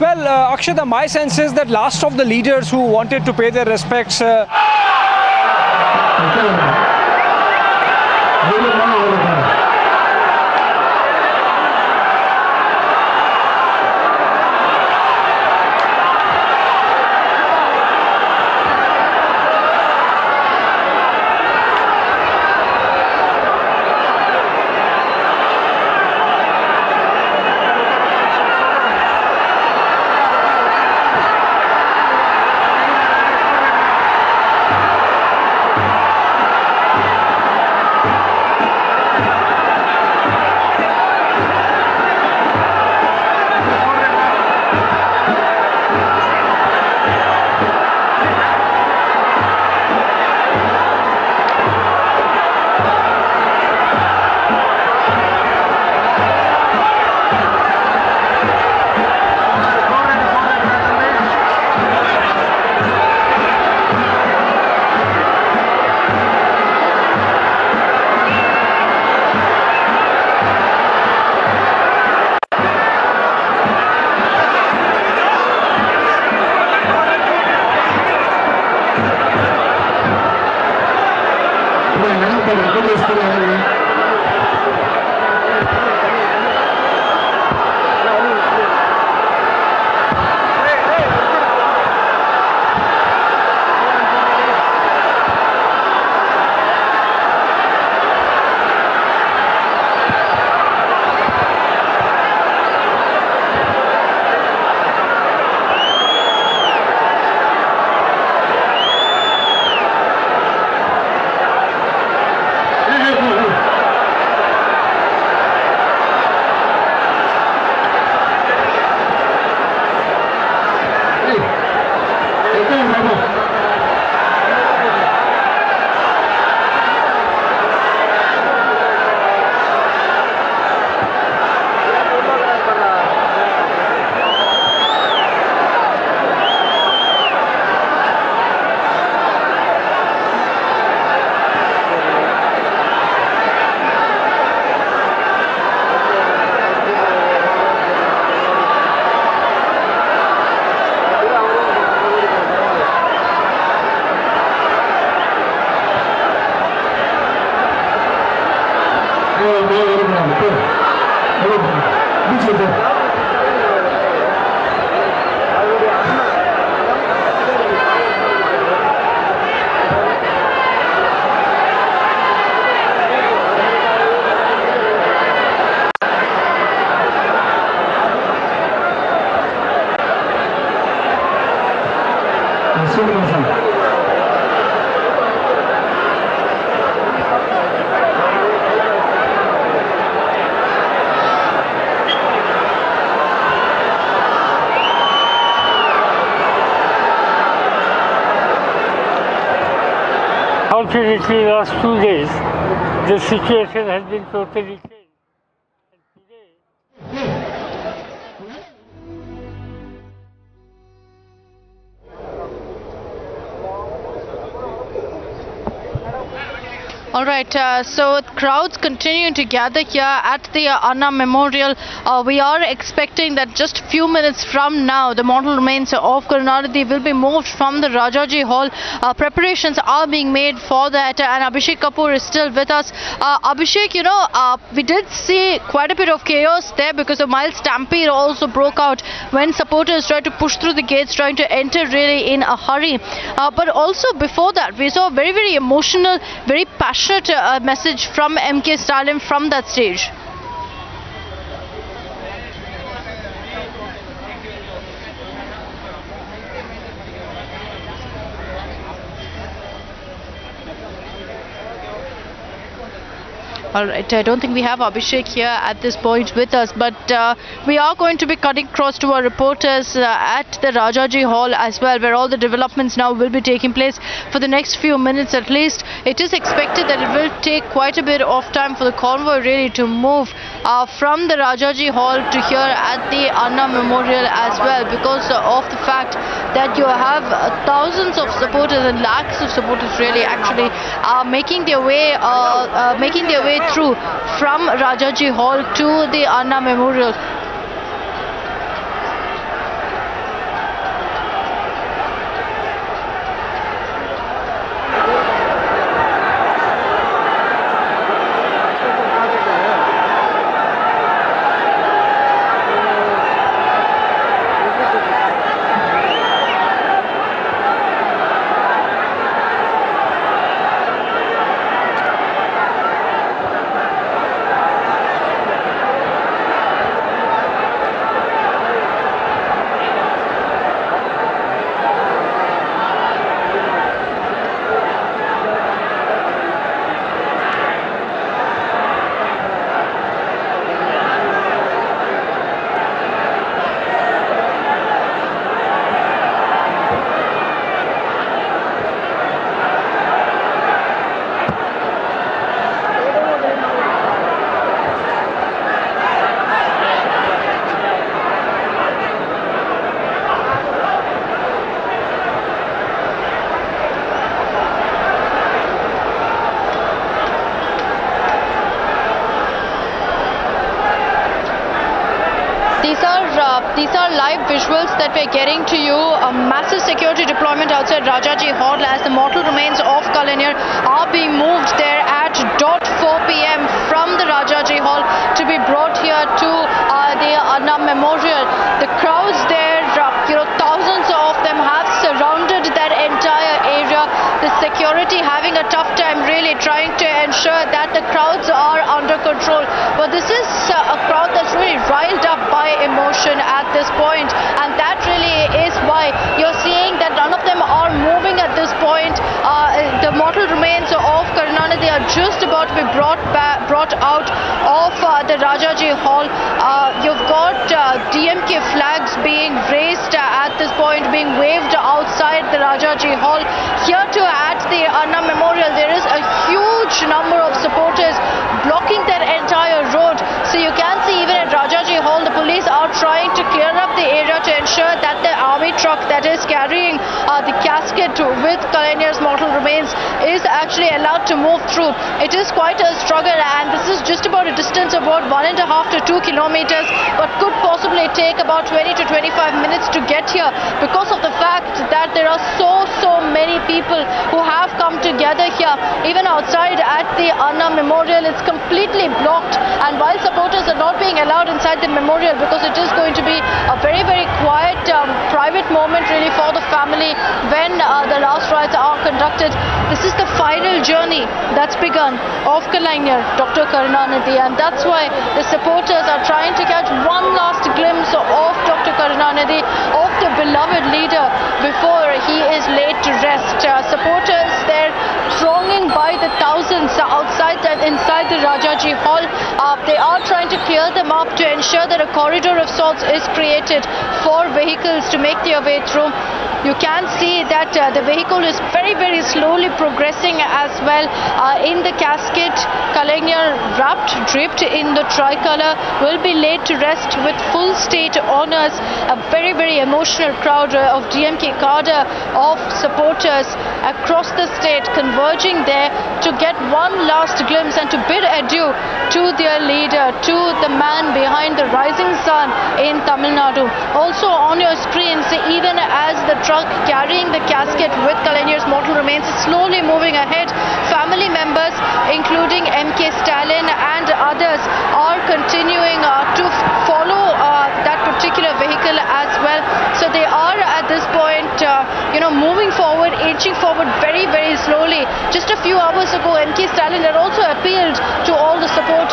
Well, Akshata, my sense is that last of the leaders who wanted to pay their respects Unfortunately, last 2 days, the situation has been totally changed. All right, so crowds continue to gather here at the Anna Memorial. We are expecting that just a few minutes from now, the mortal remains of Karunanidhi will be moved from the Rajaji Hall. Preparations are being made for that, and Abhishek Kapoor is still with us. Abhishek, we did see quite a bit of chaos there because a mild stampede also broke out when supporters tried to push through the gates, trying to enter really in a hurry. But also before that, we saw a very, very emotional, very passionate message from MK Stalin from that stage. All right, I don't think we have Abhishek here at this point with us, but we are going to be cutting across to our reporters at the Rajaji Hall as well, where all the developments now will be taking place for the next few minutes at least. It is expected that it will take quite a bit of time for the convoy really to move from the Rajaji Hall to here at the Anna Memorial as well, because of the fact that you have thousands of supporters and lakhs of supporters really actually making their way through from Rajaji Hall to the Anna Memorial. These are live visuals that we're getting to you. A massive security deployment outside Rajaji Hall as the mortal remains of Kalainar are being moved there at 4 p.m. from the Rajaji Hall to be brought here to the Anna Memorial. The crowds there, thousands of them have surrounded that entire area. The security having a tough time really trying to ensure that the crowds are under control. But this is a crowd that's really riled up by emotion at this point, and that really is why you're seeing that none of them are moving at this point. The mortal remains of Karunanidhi are just about to be brought out of the Rajaji Hall. You've got DMK flags being raised at this point, being waved outside the Rajaji Hall. Here too at the Anna Memorial, there is a huge number of supporters blocking that entire road. So you can see even at Rajaji Hall, the police are trying to clear up the area to ensure that the army truck that is carrying the casket with Kalainar's mortal remains is actually allowed to move through. It is quite a struggle, and this is just about a distance of about 1.5 to 2 kilometers, but could possibly take about 20 to 25 minutes to get here because of the fact that there are so many people who have come together here. Even outside at the Anna Memorial, it's completely blocked, and while supporters are not being allowed inside the memorial because it is going to be a very quiet private moment really for the family when the last rites are conducted. This is the final journey that's begun of Kalainar, Dr. Karunanidhi, and that's why the supporters are trying to catch one last glimpse of Dr. Karunanidhi, of the beloved leader before he is laid to rest. Supporters there thronging by the thousands outside and inside the Rajaji Hall. They are trying to clear them up to ensure that a corridor of sorts is created for vehicles to make their way through. You can see that the vehicle is very slowly progressing as well. In the casket, Kalainar, wrapped, draped in the tricolor, will be laid to rest with full state honors. A very emotional crowd of DMK cadre of supporters across the state converging there to get one last glimpse and to bid adieu to their leader, to the man behind the rising sun in Tamil Nadu. Also on your screens, even as the truck carrying the casket with Kalainar's mortal remains is slowly moving ahead, family members including MK Stalin and others are continuing to follow that particular vehicle as well. So they are at this point moving forward, inching forward very slowly. Just a few hours ago, MK Stalin had also appealed to all the supporters